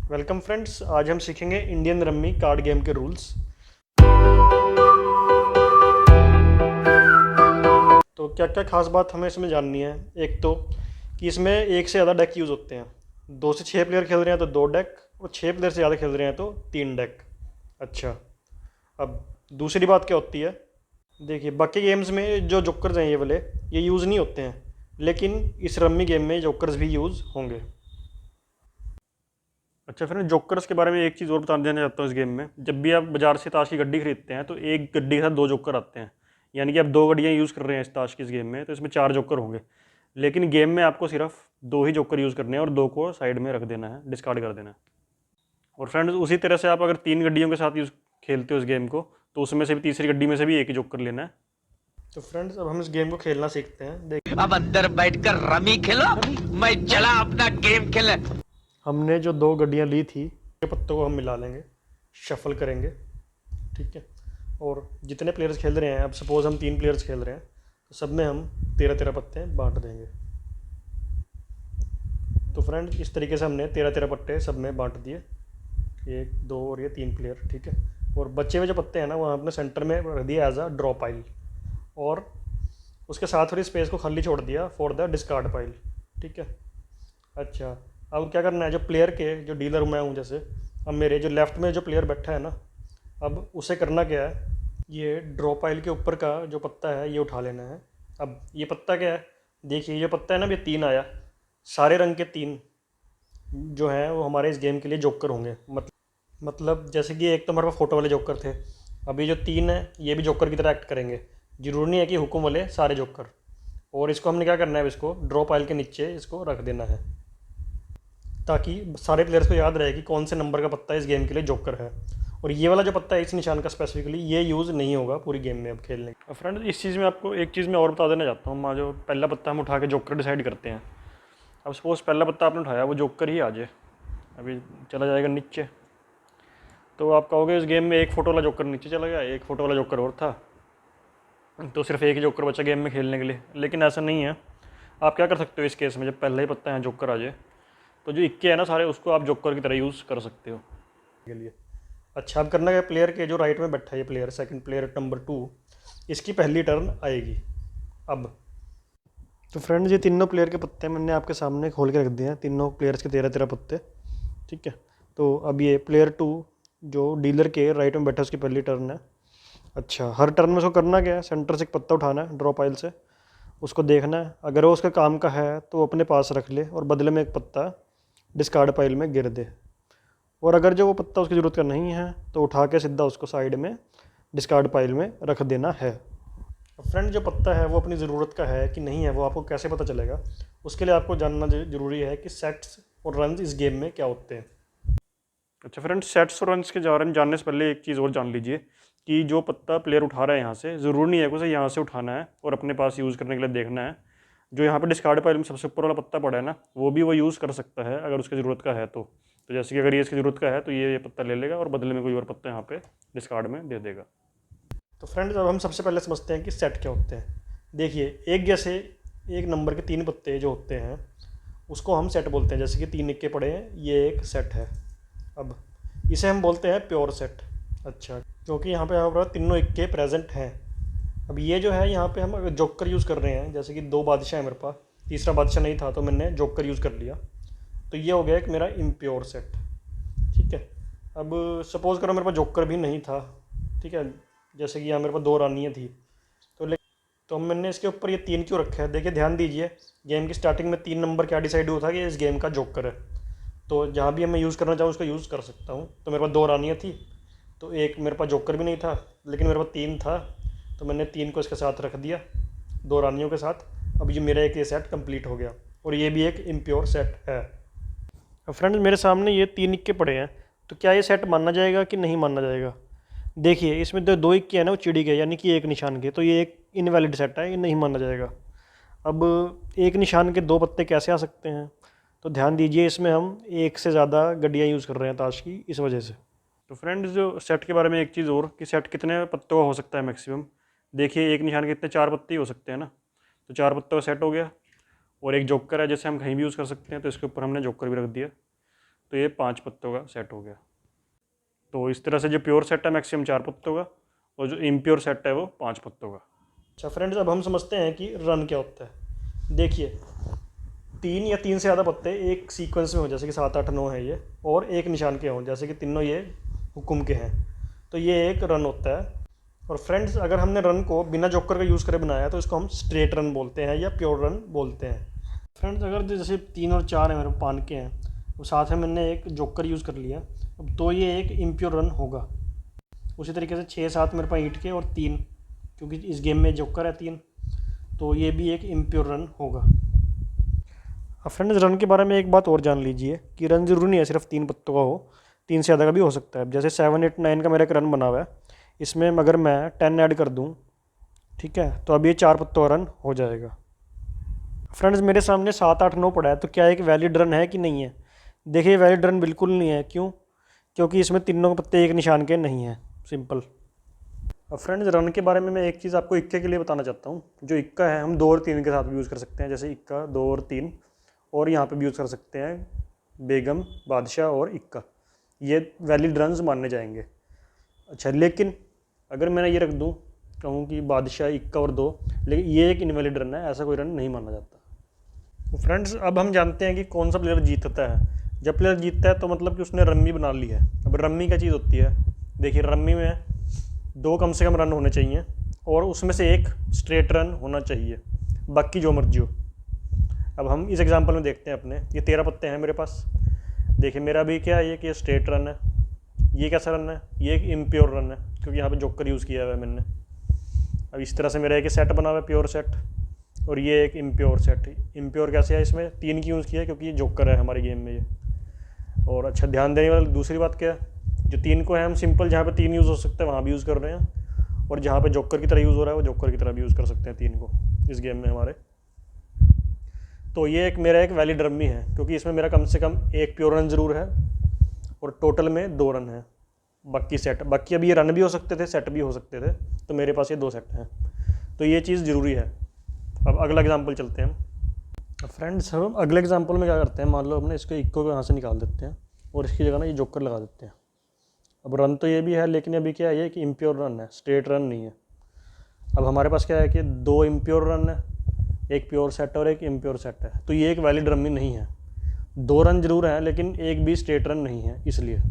Welcome friends, आज हम सीखेंगे इंडियन रम्मी कार्ड गेम के रूल्स। तो क्या क्या खास बात हमें इसमें जाननी है। एक तो कि इसमें एक से ज़्यादा डेक यूज़ होते हैं। 2 से 6 प्लेयर खेल रहे हैं तो 2 डेक, और 6 प्लेयर से ज़्यादा खेल रहे हैं तो 3 डेक। अच्छा, अब दूसरी बात क्या होती है। देखिए, बाकी गेम्स में जो जोकर्स हैं ये वाले, ये यूज़ नहीं होते हैं, लेकिन इस रम्मी गेम में जोकर्स भी यूज़ होंगे। अच्छा, फिर मैं जोकर्स के बारे में एक चीज़ और बता देना चाहता हूँ। इस गेम में जब भी आप बाजार से ताश की गड्डी खरीदते हैं तो एक गड्डी के साथ 2 जोकर आते हैं। यानी कि आप 2 गड्डियाँ यूज़ कर रहे हैं इस ताश की इस गेम में, तो इसमें 4 जोकर होंगे। लेकिन गेम में आपको सिर्फ 2 ही जोकर यूज़ करने हैं और 2 को साइड में रख देना है, डिस्कार्ड कर देना है। और फ्रेंड्स, उसी तरह से आप अगर 3 गड्डियों के साथ यूज़ खेलते हो इस गेम को, तो उसमें से भी तीसरी गड्डी में से भी एक ही जोकर लेना है। तो फ्रेंड्स, अब हम इस गेम को खेलना सीखते हैं। देखिए, अब अंदर बैठकर रमी खेलो, मैं चला अपना गेम खेलने। हमने जो 2 गड्डियाँ ली थी, ये पत्तों को हम मिला लेंगे, शफल करेंगे। ठीक है। और जितने प्लेयर्स खेल रहे हैं, अब सपोज हम 3 प्लेयर्स खेल रहे हैं, तो सब में हम 13-13 पत्ते बांट देंगे। तो फ्रेंड, इस तरीके से हमने 13-13 पत्ते सब में बांट दिए, 1, 2 और ये 3 प्लेयर। ठीक है। और बचे हुए जो पत्ते हैं ना, वो हमने सेंटर में रख दिया एज अ ड्रॉ पाइल, और उसके साथ वाली स्पेस को खाली छोड़ दिया फॉर द डिस्कार्ड पाइल। ठीक है। अच्छा, अब क्या करना है, जो प्लेयर के जो डीलर मैं हूँ, जैसे अब मेरे जो लेफ्ट में जो प्लेयर बैठा है ना, अब उसे करना क्या है, ये ड्रॉ पाइल के ऊपर का जो पत्ता है ये उठा लेना है। अब ये पत्ता क्या है, देखिए ये पत्ता है ना, ये 3 आया, सारे रंग के 3 जो हैं वो हमारे इस गेम के लिए जोकर होंगे। मतलब जैसे कि एक तो हमारे पास फोटो वाले जोकर थे, अब ये जो 3 है ये भी जोकर की तरह एक्ट करेंगे। जरूरी नहीं है कि हुक्म वाले सारे जोकर। और इसको हमने क्या करना है, इसको ड्रॉ पाइल के नीचे इसको रख देना है, ताकि सारे प्लेयर्स को याद रहे कि कौन से नंबर का पत्ता इस गेम के लिए जोकर है। और ये वाला जो पत्ता है इस निशान का स्पेसिफिकली, ये यूज़ नहीं होगा पूरी गेम में अब खेलने का। फ्रेंड, इस चीज़ में आपको एक चीज़ मैं और बता देना चाहता हूँ। मान जो पहला पत्ता हम उठा के जोकर डिसाइड करते हैं, अब सपोज पहला पत्ता आपने उठाया वो जोकर ही आ जाए, अभी चला जाएगा नीचे, तो आप कहोगे इस गेम में एक फ़ोटो वाला जोकर नीचे चला गया, एक फ़ोटो वाला जोकर और था, तो सिर्फ एक ही जोकर बचा गेम में खेलने के लिए। लेकिन ऐसा नहीं है। आप क्या कर सकते हो इस केस में, जब पहला ही पत्ता है जोकर आ जाए, तो जो इक्के है ना सारे, उसको आप जोकर की तरह यूज़ कर सकते हो के लिए। अच्छा, अब करना क्या, प्लेयर के जो राइट में बैठा है ये प्लेयर, सेकंड प्लेयर नंबर 2, इसकी पहली टर्न आएगी। अब तो फ्रेंड्स, ये तीनों प्लेयर के पत्ते मैंने आपके सामने खोल के रख दिए हैं, तीनों प्लेयर्स के 13-13 पत्ते। ठीक है। तो अब ये प्लेयर 2 जो डीलर के राइट में बैठा है, उसकी पहली टर्न है। अच्छा, हर टर्न में उसको करना क्या है, सेंटर से एक पत्ता उठाना है ड्रॉ पाइल से, उसको देखना है, अगर वो उसके काम का है तो वो अपने पास रख ले और बदले में एक पत्ता डिस्कार्ड पाइल में गिर दे। और अगर जो वो पत्ता उसकी ज़रूरत का नहीं है तो उठा के सीधा उसको साइड में डिस्कार्ड पाइल में रख देना है। अब फ्रेंड, जो पत्ता है वो अपनी ज़रूरत का है कि नहीं है, वो आपको कैसे पता चलेगा। उसके लिए आपको जानना ज़रूरी है कि सेट्स और रन्स इस गेम में क्या होते हैं। अच्छा फ्रेंड्स, सेट्स और रन्स के बारे में जानने से पहले एक चीज़ और जान लीजिए कि जो पत्ता प्लेयर उठा रहा है यहाँ से, ज़रूरी नहीं है कि उसे यहाँ से उठाना है और अपने पास यूज़ करने के लिए देखना है। जो यहाँ पे डिस्कार्ड पाइल में सबसे ऊपर वाला पत्ता पड़ा है ना, वो भी वो यूज़ कर सकता है अगर उसकी ज़रूरत का है तो जैसे कि अगर ये इसकी ज़रूरत का है तो ये पत्ता ले लेगा और बदले में कोई और पत्ता यहाँ पे डिस्कार्ड में दे देगा। तो फ्रेंड्स, अब हम सबसे पहले समझते हैं कि सेट क्या होते हैं। देखिए, एक जैसे एक नंबर के 3 पत्ते जो होते हैं उसको हम सेट बोलते हैं। जैसे कि 3 इक्के पड़े हैं, ये एक सेट है। अब इसे हम बोलते हैं प्योर सेट। अच्छा, क्योंकि यहाँ पे हमारे पास तीनों इक्के प्रेजेंट हैं। अब ये जो है, यहाँ पे हम अगर जोकर यूज़ कर रहे हैं, जैसे कि 2 बादशाह है मेरे पास, तीसरा बादशाह नहीं था तो मैंने जोकर यूज़ कर लिया, तो ये हो गया एक मेरा इम्प्योर सेट। ठीक है। अब सपोज़ करो मेरे पास जोकर भी नहीं था, ठीक है, जैसे कि यहाँ मेरे पास 2 रानियाँ थी, तो तो मैंने इसके ऊपर ये 3 क्यों रखा है। देखिए, ध्यान दीजिए, गेम की स्टार्टिंग में 3 नंबर क्या डिसाइड हुआ था कि इस गेम का जोकर है, तो जहाँ भी मैं यूज़ करना चाहूँ उसको यूज़ कर सकता हूँ। तो मेरे पास 2 रानियाँ थी, तो एक मेरे पास जोकर भी नहीं था, लेकिन मेरे पास 3 था, तो मैंने 3 को इसके साथ रख दिया, 2 रानियों के साथ। अब ये मेरा एक ये सेट कंप्लीट हो गया, और ये भी एक इम्प्योर सेट है। अब फ्रेंड्स, मेरे सामने ये 3 इक्के पड़े हैं, तो क्या ये सेट माना जाएगा कि नहीं माना जाएगा। देखिए, इसमें जो 2 इक्के हैं ना वो चिड़ी गए, यानी कि एक निशान के, तो ये एक इनवैलिड सेट है, ये नहीं माना जाएगा। अब एक निशान के 2 पत्ते कैसे आ सकते हैं, तो ध्यान दीजिए, इसमें हम एक से ज़्यादा गड्डियाँ यूज़ कर रहे हैं ताश की, इस वजह से। तो फ्रेंड्स, जो सेट के बारे में एक चीज़ और कि सेट कितने पत्तों का हो सकता है मैक्सिमम। देखिए, एक निशान के इतने 4 पत्ते ही हो सकते हैं ना, तो 4 पत्तों का सेट हो गया। और एक जोकर है जैसे हम कहीं भी यूज़ कर सकते हैं, तो इसके ऊपर हमने जोकर भी रख दिया, तो ये 5 पत्तों का सेट हो गया। तो इस तरह से जो प्योर सेट है मैक्सिमम 4 पत्तों का, और जो इम्प्योर सेट है वो 5 पत्तों का। अच्छा फ्रेंड्स, अब हम समझते हैं कि रन क्या होता है। देखिए 3 या 3 से ज़्यादा पत्ते एक सीक्वेंस में हो, जैसे कि 7 8 9 है ये, और एक निशान के हों, जैसे कि तीनों ये हुक्म के हैं, तो ये एक रन होता है। और फ्रेंड्स, अगर हमने रन को बिना जोकर का यूज़ करे बनाया तो इसको हम स्ट्रेट रन बोलते हैं या प्योर रन बोलते हैं। फ्रेंड्स, अगर जैसे 3 और 4 है मेरे पान के हैं, और साथ में मैंने एक जोकर यूज़ कर लिया, अब तो ये एक इम्प्योर रन होगा। उसी तरीके से 6 7 मेरे पास ईंट के और 3, क्योंकि इस गेम में जोकर है 3, तो ये भी एक इम्प्योर रन होगा। अब फ्रेंड्स, रन के बारे में एक बात और जान लीजिए कि रन जरूरी नहीं है सिर्फ 3 पत्तों का हो, 3 से ज़्यादा का भी हो सकता है। जैसे 7 8 9 का मेरा एक रन बना हुआ है, इसमें अगर मैं 10 ऐड कर दूं, ठीक है, तो अब ये 4 पत्तों का रन हो जाएगा। फ्रेंड्स, मेरे सामने 7 8 9 पड़ा है, तो क्या एक वैलिड रन है कि नहीं है? देखिए वैलिड रन बिल्कुल नहीं है। क्यों? क्योंकि इसमें तीनों पत्ते एक निशान के नहीं हैं, सिंपल। अब फ्रेंड्स, रन के बारे में मैं एक चीज़ आपको इक्के के लिए बताना चाहता हूँ। जो इक्का है हम 2 और 3 के साथ भी यूज़ कर सकते हैं, जैसे इक्का 2 और 3, और यहाँ पे भी यूज़ कर सकते हैं बेगम, बादशाह और इक्का, ये वैलिड रन्स माने जाएंगे। अच्छा, लेकिन अगर मैंने ये रख दूँ, कहूँ कि बादशाह, इक्का और 2, लेकिन ये एक इनवैलिड रन है, ऐसा कोई रन नहीं माना जाता। तो फ्रेंड्स, अब हम जानते हैं कि कौन सा प्लेयर जीतता है। जब प्लेयर जीतता है तो मतलब कि उसने रम्मी बना ली है। अब रम्मी क्या चीज़ होती है? देखिए रम्मी में 2 कम से कम रन होने चाहिए, और उसमें से एक स्ट्रेट रन होना चाहिए, बाकी जो मर्जी हो। अब हम इस एग्जांपल में देखते हैं अपने, ये 13 पत्ते हैं मेरे पास। देखिए मेरा भी क्या है, ये कि स्ट्रेट रन है। ये कैसा रन है? ये एक इम्प्योर रन है, क्योंकि यहाँ पे जोकर यूज़ किया हुआ है मैंने। अब इस तरह से मेरा एक सेट बना हुआ है, प्योर सेट, और ये एक इम्प्योर सेट। इम्प्योर कैसे है? इसमें 3 की यूज़ किया है क्योंकि ये जोकर है हमारे गेम में ये। और अच्छा, ध्यान देने वाली दूसरी बात क्या है, जो 3 को है हम सिंपल जहाँ पे 3 यूज़ हो सकता है वहाँ भी यूज़ कर रहे हैं, और जहाँ पे जोकर की तरह यूज़ हो रहा है वो जोकर की तरह भी यूज़ कर सकते हैं 3 को इस गेम में हमारे। तो ये एक मेरा एक वैलिड रम्मी है, क्योंकि इसमें मेरा कम से कम एक प्योर रन ज़रूर है, और टोटल में 2 रन है। बाकी सेट, बाकी अभी ये रन भी हो सकते थे, सेट भी हो सकते थे, तो मेरे पास ये 2 सेट हैं, तो ये चीज़ ज़रूरी है। अब अगला एग्जाम्पल चलते हैं हम। फ्रेंड्स, हम अगले एग्जाम्पल में क्या करते हैं, मान लो हमने इसको इक्को को यहाँ से निकाल देते हैं, और इसकी जगह ना ये जोकर लगा देते हैं। अब रन तो ये भी है, लेकिन अभी क्या है, ये कि इम्प्योर रन है, स्ट्रेट रन नहीं है। अब हमारे पास क्या है कि 2 इम्प्योर रन है, एक प्योर सेट और एक इम्प्योर सेट है, तो ये एक वैलिड रन नहीं है। 2 रन जरूर हैं, लेकिन एक भी स्ट्रेट रन नहीं है, इसलिए।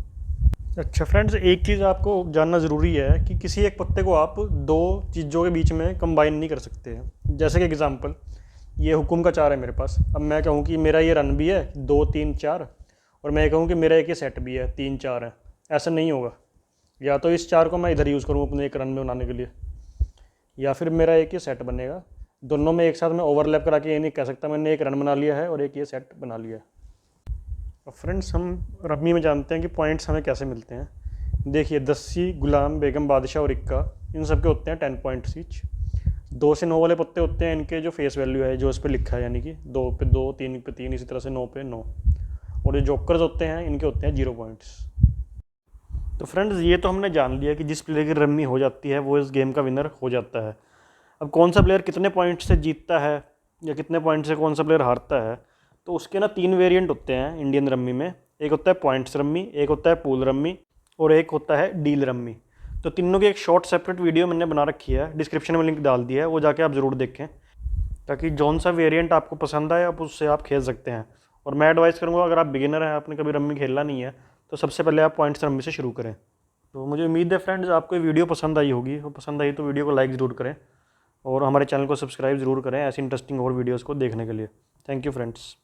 अच्छा फ्रेंड्स, एक चीज़ आपको जानना ज़रूरी है कि किसी एक पत्ते को आप 2 चीज़ों के बीच में कंबाइन नहीं कर सकते हैं। जैसे कि एग्जांपल, ये हुक्म का 4 है मेरे पास। अब मैं कहूँ कि मेरा ये रन भी है 2 3 4, और मैं कहूँ कि मेरा एक ये सेट भी है 3 4 है, ऐसा नहीं होगा। या तो इस 4 को मैं इधर यूज़ करूँ अपने एक रन में बनाने के लिए, या फिर मेरा एक ये सेट बनेगा। दोनों में एक साथ मैं ओवरलैप करा के ये नहीं कह सकता मैंने एक रन बना लिया है और एक ये सेट बना लिया है। अब फ्रेंड्स, हम रम्मी में जानते हैं कि पॉइंट्स हमें कैसे मिलते हैं। देखिए दस्सी, गुलाम, बेगम, बादशाह और इक्का, इन सब के होते हैं 10 पॉइंट्स ईच। 2 से 9 वाले पत्ते होते हैं, इनके जो फेस वैल्यू है जो इस पर लिखा है, यानी कि 2 पे 2, 3 पे 3, इसी तरह से 9 पे 9। और जो जोकर्स होते हैं इनके होते हैं 0 पॉइंट्स। तो फ्रेंड्स, ये तो हमने जान लिया कि जिस प्लेयर की रम्मी हो जाती है वो इस गेम का विनर हो जाता है। अब कौन सा प्लेयर कितने पॉइंट से जीतता है या कितने पॉइंट से कौन सा प्लेयर हारता है, तो उसके ना 3 वेरिएंट होते हैं इंडियन रम्मी में। एक होता है पॉइंट्स रम्मी, एक होता है पूल रम्मी, और एक होता है डील रम्मी। तो तीनों की एक शॉर्ट सेपरेट वीडियो मैंने बना रखी है, डिस्क्रिप्शन में लिंक डाल दिया है, वो जाके आप ज़रूर देखें, ताकि जौन सा वेरिएंट आपको पसंद आए आप उससे आप खेल सकते हैं। और मैं एडवाइस करूँगा, अगर आप बिगिनर हैं, आपने कभी रम्मी खेलना नहीं है, तो सबसे पहले आप पॉइंट्स रम्मी से शुरू करें। तो मुझे उम्मीद है फ्रेंड्स आपको ये वीडियो पसंद आई होगी, और पसंद आई तो वीडियो को लाइक ज़रूर करें, और हमारे चैनल को सब्सक्राइब ज़रूर करें ऐसी इंटरेस्टिंग और वीडियोज़ को देखने के लिए। Thank you friends.